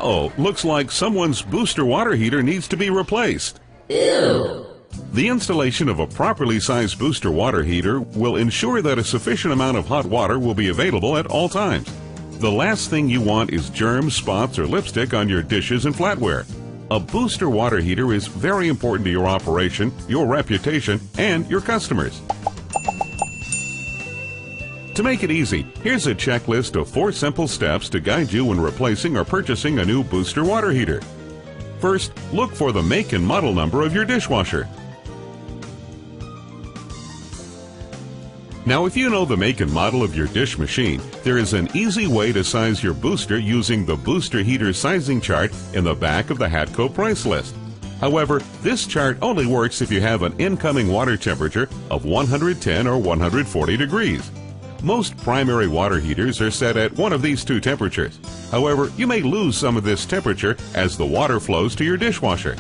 Uh-oh, looks like someone's booster water heater needs to be replaced. Ew! The installation of a properly sized booster water heater will ensure that a sufficient amount of hot water will be available at all times. The last thing you want is germs, spots, or lipstick on your dishes and flatware. A booster water heater is very important to your operation, your reputation, and your customers. To make it easy, here's a checklist of 4 simple steps to guide you when replacing or purchasing a new booster water heater. First, look for the make and model number of your dishwasher. Now, if you know the make and model of your dish machine, there is an easy way to size your booster using the booster heater sizing chart in the back of the Hatco price list. However, this chart only works if you have an incoming water temperature of 110 or 140 degrees. Most primary water heaters are set at one of these 2 temperatures. However, you may lose some of this temperature as the water flows to your dishwasher.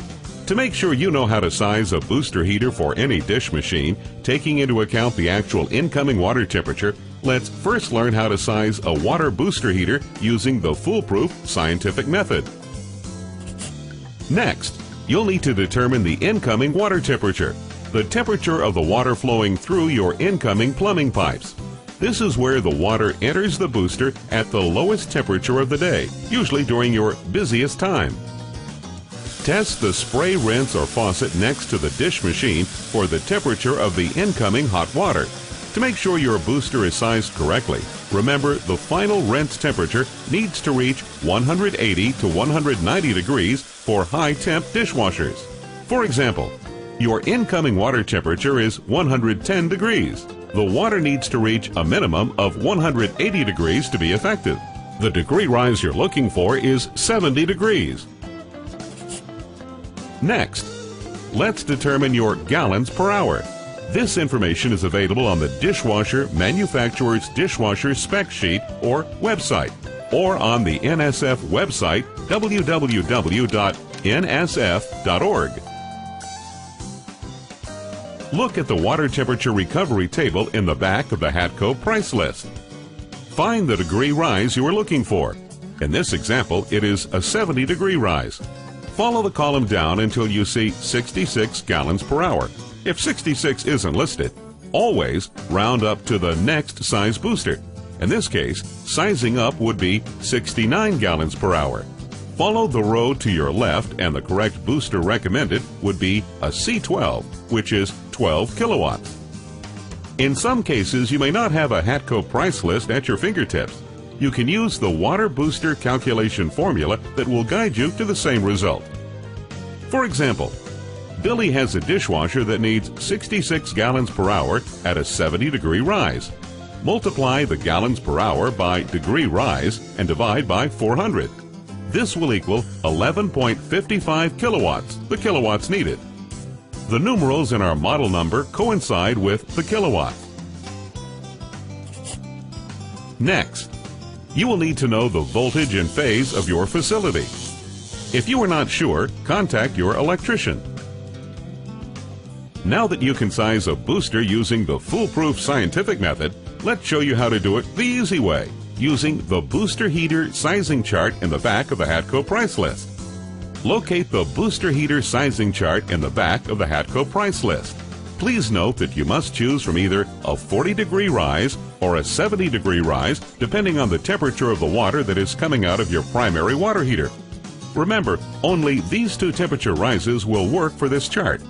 To make sure you know how to size a booster heater for any dish machine, taking into account the actual incoming water temperature, let's first learn how to size a water booster heater using the foolproof scientific method. Next, you'll need to determine the incoming water temperature, the temperature of the water flowing through your incoming plumbing pipes. This is where the water enters the booster at the lowest temperature of the day, usually during your busiest time. Test the spray rinse or faucet next to the dish machine for the temperature of the incoming hot water. To make sure your booster is sized correctly, remember the final rinse temperature needs to reach 180 to 190 degrees for high-temp dishwashers. For example, your incoming water temperature is 110 degrees. The water needs to reach a minimum of 180 degrees to be effective. The degree rise you're looking for is 70 degrees. Next, let's determine your gallons per hour. This information is available on the dishwasher manufacturer's dishwasher spec sheet or website, or on the NSF website, www.nsf.org. Look at the water temperature recovery table in the back of the Hatco price list. Find the degree rise you are looking for. In this example, it is a 70-degree rise. Follow the column down until you see 66 gallons per hour. If 66 isn't listed, always round up to the next size booster. In this case, sizing up would be 69 gallons per hour. Follow the row to your left and the correct booster recommended would be a C12, which is 12 kilowatts. In some cases, you may not have a Hatco price list at your fingertips. You can use the water booster calculation formula that will guide you to the same result. For example, Billy has a dishwasher that needs 66 gallons per hour at a 70-degree rise. Multiply the gallons per hour by degree rise and divide by 400. This will equal 11.55 kilowatts, the kilowatts needed. The numerals in our model number coincide with the kilowatt. Next, you will need to know the voltage and phase of your facility. If you are not sure, contact your electrician. Now that you can size a booster using the foolproof scientific method, let's show you how to do it the easy way, using the booster heater sizing chart in the back of the Hatco price list. Locate the booster heater sizing chart in the back of the Hatco price list. Please note that you must choose from either a 40-degree rise or a 70-degree rise, depending on the temperature of the water that is coming out of your primary water heater. Remember, only these 2 temperature rises will work for this chart.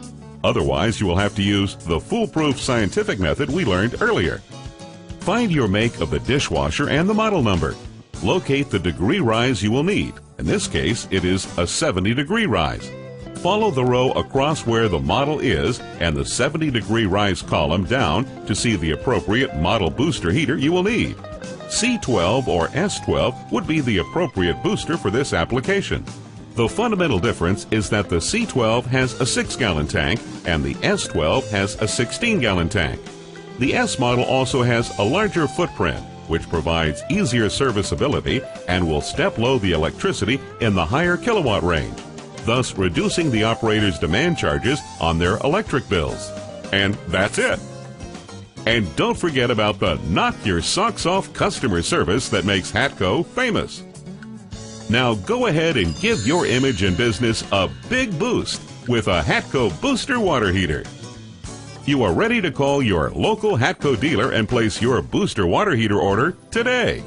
Otherwise, you will have to use the foolproof scientific method we learned earlier. Find your make of the dishwasher and the model number. Locate the degree rise you will need. In this case, it is a 70-degree rise. Follow the row across where the model is and the 70-degree rise column down to see the appropriate model booster heater you will need. C12 or S12 would be the appropriate booster for this application. The fundamental difference is that the C12 has a 6-gallon tank and the S12 has a 16-gallon tank. The S model also has a larger footprint, which provides easier serviceability and will step-load the electricity in the higher kilowatt range, thus reducing the operator's demand charges on their electric bills. And that's it. And don't forget about the knock your socks off customer service that makes Hatco famous. Now go ahead and give your image and business a big boost with a Hatco Booster water heater. You are ready to call your local Hatco dealer and place your Booster water heater order today.